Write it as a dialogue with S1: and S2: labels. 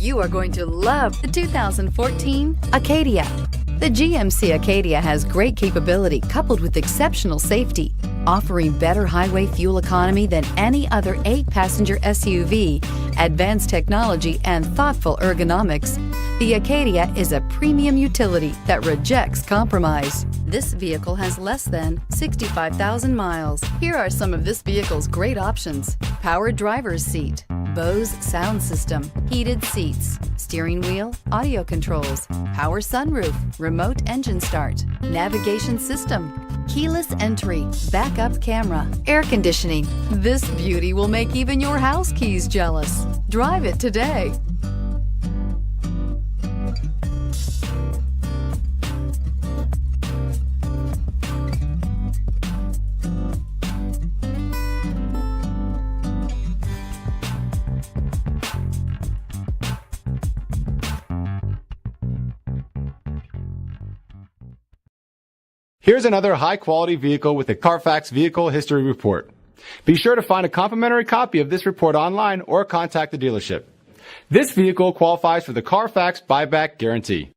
S1: You are going to love the 2014 Acadia. The GMC Acadia has great capability coupled with exceptional safety, offering better highway fuel economy than any other 8-passenger SUV, advanced technology, and thoughtful ergonomics. The Acadia is a premium utility that rejects compromise. This vehicle has less than 65,000 miles. Here are some of this vehicle's great options: power driver's seat, Bose sound system, heated seats, steering wheel audio controls, power sunroof, remote engine start, navigation system, keyless entry, backup camera, air conditioning. This beauty will make even your house keys jealous. Drive it today.
S2: Here's another high-quality vehicle with a Carfax Vehicle History Report. Be sure to find a complimentary copy of this report online or contact the dealership. This vehicle qualifies for the Carfax Buyback Guarantee.